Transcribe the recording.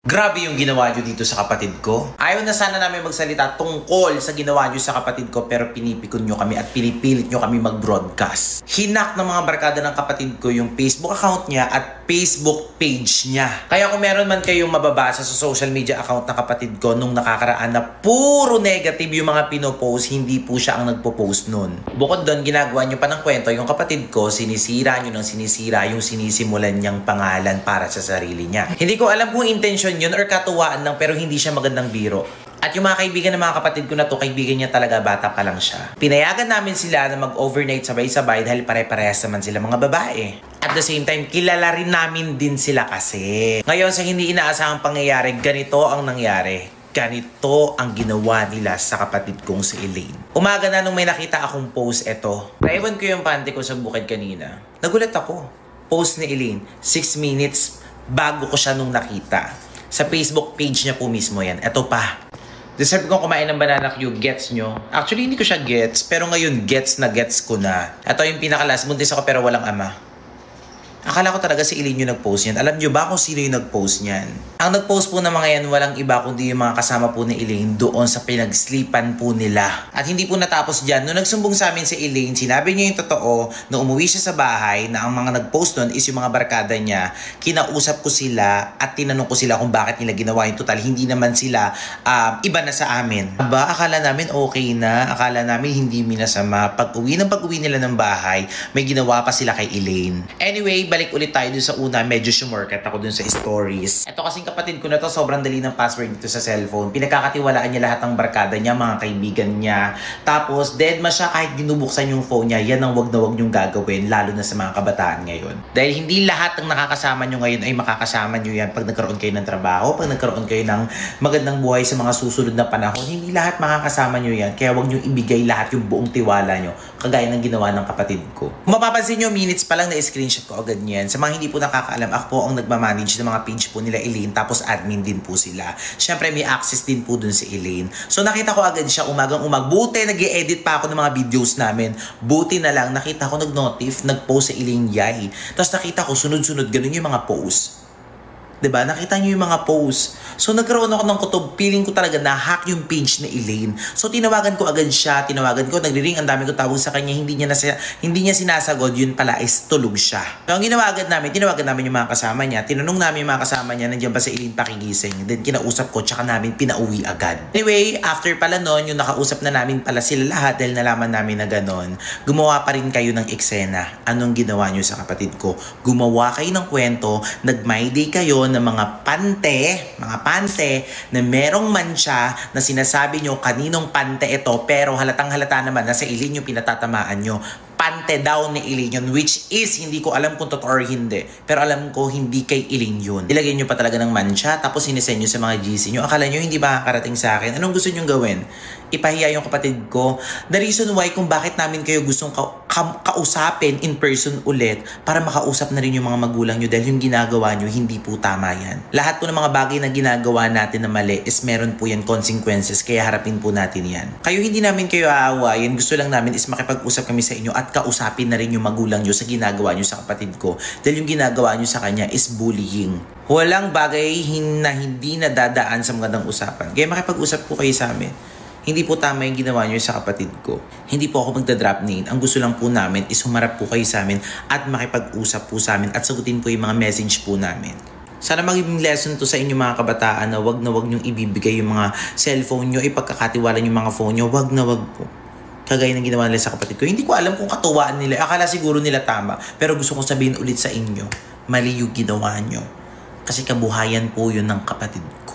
Grabe yung ginawa nyo dito sa kapatid ko. Ayaw na sana namin magsalita tungkol sa ginawa nyo sa kapatid ko, pero pinipikon nyo kami at pinipilit nyo kami mag-broadcast. Hinak ng mga barkada ng kapatid ko yung Facebook account niya at Facebook page niya. Kaya kung meron man kayong mababasa sa social media account ng kapatid ko nung nakakaraan na puro negative yung mga pinopost, hindi po siya ang nagpo-post nun. Bukod doon, ginagawa nyo pa ng kwento yung kapatid ko, sinisira nyo ng sinisira yung sinisimulan niyang pangalan para sa sarili niya. Hindi ko alam kung intention yun or katuwaan lang, pero hindi siya magandang biro. At yung mga kaibigan ng mga kapatid ko na to, kaibigan niya talaga, bata pa lang siya. Pinayagan namin sila na mag-overnight sabay-sabay dahil pare-parehas naman sila mga babae. At the same time, kilala rin namin din sila kasi. Ngayon sa hindi inaasahang pangyayari, ganito ang nangyari. Ganito ang ginawa nila sa kapatid kong si Elaine. Umaga na nung may nakita akong post, eto. Naiwan ko yung panty ko sa bukid kanina. Nagulat ako. Post ni Elaine, 6 minutes bago ko siya nung nakita. Sa Facebook page niya po mismo yan. Eto pa. Deserve kong kumain ng banana Q, gets nyo? Actually, hindi ko siya gets, pero ngayon gets na gets ko na. Ito yung pinakalas, buntis ako pero walang ama. Akala ko talaga si Elaine yung nag-post niyan. Alam nyo ba kung sino yung nag-post niyan? Ang nag-post po ng mga yan, walang iba kundi yung mga kasama po ni Elaine doon sa pinag-sleepan po nila. At hindi po natapos dyan. Nung nagsumbong sa amin si Elaine, sinabi niya yung totoo na umuwi siya sa bahay na ang mga nag-post nun is yung mga barkada niya. Kinausap ko sila at tinanong ko sila kung bakit nila ginawa yung total. Hindi naman sila iba na sa amin. Aba, akala namin okay na. Akala namin hindi minasama. Pag-uwi nila ng bahay, may ginawa pa sila kay Elaine. Anyway, balik ulit tayo dun sa una, medyo sumurkat ako dun sa stories. Ito kasing kapatid ko na to, sobrang dali ng password dito sa cellphone. Pinagkakatiwalaan niya lahat ng barkada niya, mga kaibigan niya. Tapos, deadma siya kahit dinubuksan yung phone niya. Yan ang wag na wag niyong gagawin, lalo na sa mga kabataan ngayon. Dahil hindi lahat ng nakakasama niyo ngayon ay makakasama niyo yan pag nagkaroon kayo ng trabaho, pag nagkaroon kayo ng magandang buhay sa mga susunod na panahon. Hindi lahat makakasama niyo yan. Kaya wag niyong ibigay lahat yung buong tiwala niyo, kagaya ng ginawa ng kapatid ko. Kung mapapansin niyo, minutes pa lang na-screenshot ko agad yan. Sa mga hindi po nakakaalam, ako po ang nagmamanage ng mga page po nila Elaine, tapos admin din po sila. Siyempre may access din po dun si Elaine. So nakita ko agad siya umagang-umag. Buti nag-i-edit pa ako ng mga videos namin. Buti na lang nakita ko nag-notif, nag-post si Elaine Yay. Tapos nakita ko sunod-sunod ganun yung mga post. 'Di ba? Nakita niyo yung mga post. So nagkaroon ako ng kutob, feeling ko talaga na hack yung page ni Elaine. So tinawagan ko agad siya, nagri-ring, ang dami ko tawag sa kanya, hindi niya sinasagot, yun pala is tulog siya. So ang tinawagan namin yung mga kasama niya, tinanong namin yung mga kasama niya, nandiyan ba si Elaine pakigising. Then kinausap ko, tsaka namin pinauwi agad. Anyway, after pala noon, yung nakausap na namin pala sila lahat dahil nalaman namin na ganon, gumawa pa rin kayo ng eksena. Anong ginawa niyo sa kapatid ko? Gumawa kayo ng kwento, nag-my day kayo ng mga pante na merong mancha na sinasabi nyo kaninong pante ito, pero halatang halata naman na sa Elaine yung pinatatamaan nyo. Pante daw ni Elaine yun, which is hindi ko alam kung totoo or hindi, pero alam ko hindi kay Elaine yun. Ilagay nyo pa talaga ng mancha, tapos sinisend nyo sa mga GC nyo. Akala nyo hindi ba makakarating sa akin? Anong gusto nyo gawin? Ipahiya yung kapatid ko. The reason why kung bakit namin kayo gustong kausapin in person ulit, para makausap na rin yung mga magulang nyo, dahil yung ginagawa nyo hindi po tama yan. Lahat po ng mga bagay na ginagawa natin na mali is meron po yan consequences, kaya harapin po natin yan. Kayo hindi namin kayo aawayin, gusto lang namin is makipag-usap kami sa inyo at kausapin na rin yung magulang nyo sa ginagawa nyo sa kapatid ko, dahil yung ginagawa nyo sa kanya is bullying. Walang bagay na hindi nadadaan sa magandang usapan, kaya makipag-usap po kayo sa amin. Hindi po tama yung ginawa nyo sa kapatid ko. Hindi po ako magdadrop name. Ang gusto lang po namin is humarap po kayo sa amin at makipag-usap po sa amin at sagutin po yung mga message po namin. Sana magiging lesson to sa inyo mga kabataan na wag nyong ibibigay yung mga cellphone nyo, ipagkakatiwala yung mga phone nyo, wag na wag po. Kagaya ng ginawa nila sa kapatid ko. Hindi ko alam kung katuwaan nila. Akala siguro nila tama. Pero gusto kong sabihin ulit sa inyo, mali yung ginawa nyo. Kasi kabuhayan po yun ng kapatid ko.